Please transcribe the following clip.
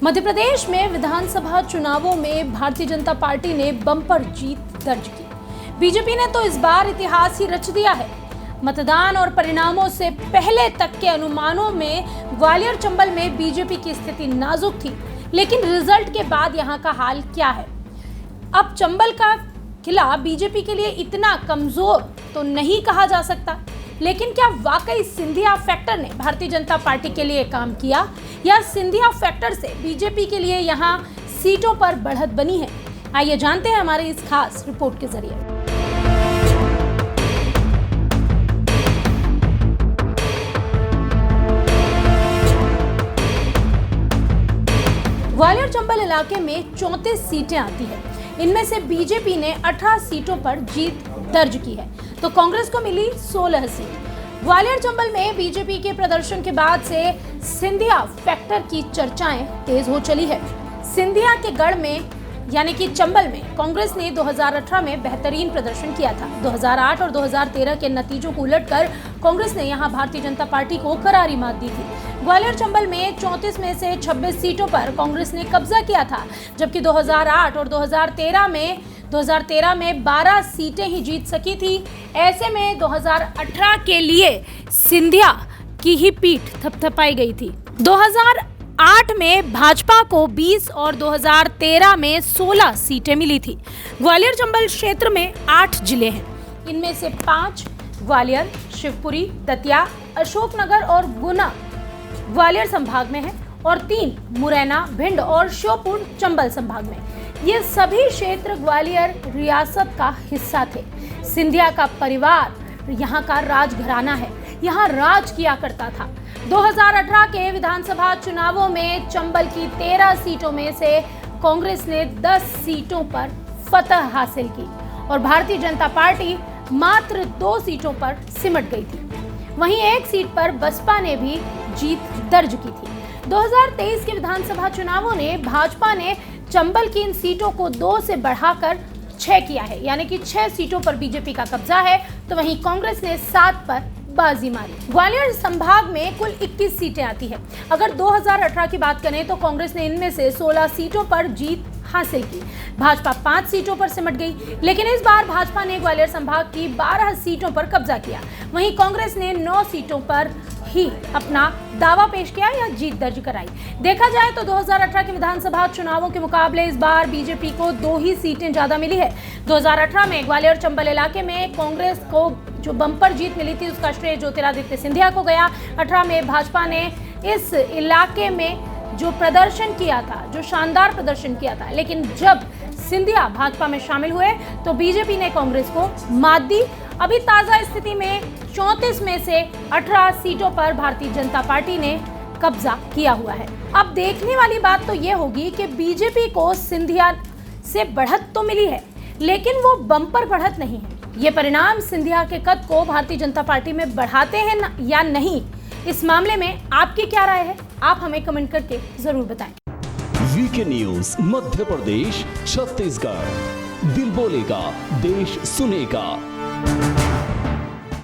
मध्य प्रदेश में विधानसभा चुनावों में भारतीय जनता पार्टी ने बम्पर जीत दर्ज की। बीजेपी ने तो इस बार इतिहास ही रच दिया है। मतदान और परिणामों से पहले तक के अनुमानों में ग्वालियर चंबल में बीजेपी की स्थिति नाजुक थी, लेकिन रिजल्ट के बाद यहां का हाल क्या है? अब चंबल का किला बीजेपी के लिए इतना कमजोर तो नहीं कहा जा सकता, लेकिन क्या वाकई सिंधिया फैक्टर ने भारतीय जनता पार्टी के लिए काम किया या सिंधिया फैक्टर से बीजेपी के लिए यहां सीटों पर बढ़त बनी है? आइए जानते हैं हमारी इस खास रिपोर्ट के जरिए। ग्वालियर चंबल इलाके में 34 सीटें आती हैं। इनमें से बीजेपी ने 18 सीटों पर जीत दर्ज की है, तो कांग्रेस को मिली 16 सीट। ग्वालियर चंबल में बीजेपी के प्रदर्शन के बाद से सिंधिया फैक्टर की चर्चाएं तेज हो चली है। सिंधिया के गढ़ में यानी कि चंबल में कांग्रेस ने 2018 में बेहतरीन प्रदर्शन किया था। 2008 और 2013 के नतीजों को उलटकर कांग्रेस ने यहां भारतीय जनता पार्टी को करारी मात दी थी। ग्वालियर चंबल में 34 में से 26 सीटों पर कांग्रेस ने कब्जा किया था, जबकि 2008 और 2013 में 12 सीटें ही जीत सकी थी। ऐसे में 2018 के लिए सिंधिया की ही पीठ थपथपाई गई थी। 2008 में भाजपा को 20 और 2013 में 16 सीटें मिली थी। ग्वालियर चंबल क्षेत्र में 8 जिले हैं। इनमें से 5 ग्वालियर, शिवपुरी, दतिया, अशोकनगर और गुना ग्वालियर संभाग में है और 3 मुरैना, भिंड और श्योपुर चंबल संभाग में। ये सभी क्षेत्र ग्वालियर रियासत का हिस्सा थे। सिंधिया का परिवार यहाँ का राजघराना है, यहाँ राज किया करता था। 2018 के विधानसभा चुनावों में चंबल की 13 सीटों में से कांग्रेस ने 10 सीटों पर फतह हासिल की और भारतीय जनता पार्टी मात्र 2 सीटों पर सिमट गई थी। वहीं 1 सीट पर बसपा ने भी जीत दर्ज की थी। 2023 के विधानसभा चुनावों ने भाजपा ने चंबल की इन सीटों को 2 से बढ़ाकर 6 किया है, यानी कि 6 सीटों पर बीजेपी का कब्जा है, तो वहीं कांग्रेस ने 7 पर बाजी मारी। ग्वालियर संभाग में कुल 21 सीटें आती है। अगर 2018 की बात करें तो कांग्रेस ने इनमें से 16 सीटों पर जीत हासिल की। भाजपा 5 सीटों पर सिमट गई, लेकिन इस बार भाजपा ने ग्वालियर संभाग की 12 सीटों पर कब्जा किया। वहीं कांग्रेस ने 9 सीटों पर ही अपना दावा पेश किया या जीत दर्ज कराई। देखा जाए तो 2018 के विधानसभा चुनावों के मुकाबले इस बार बीजेपी को 2 ही सीटें ज्यादा मिली है। 2018 में ग्वालियर चंबल इलाके में कांग्रेस को जो बम्पर जीत मिली थी उसका श्रेय ज्योतिरादित्य सिंधिया को गया। 18 में भाजपा ने इस इलाके में जो प्रदर्शन किया था, जो शानदार प्रदर्शन किया था, लेकिन जब सिंधिया भाजपा में शामिल हुए तो बीजेपी ने कांग्रेस को मात दी। अभी ताजा स्थिति में 34 में से 18 सीटों पर भारतीय जनता पार्टी ने कब्जा किया हुआ है। अब देखने वाली बात तो ये होगी कि बीजेपी को सिंधिया से बढ़त तो मिली है, लेकिन वो बम्पर बढ़त नहीं है। ये परिणाम सिंधिया के कद को भारतीय जनता पार्टी में बढ़ाते हैं या नहीं, इस मामले में आपकी क्या राय है? आप हमें कमेंट करके जरूर बताएं। वीके न्यूज मध्य प्रदेश, छत्तीसगढ़, दिल बोलेगा, देश सुनेगा।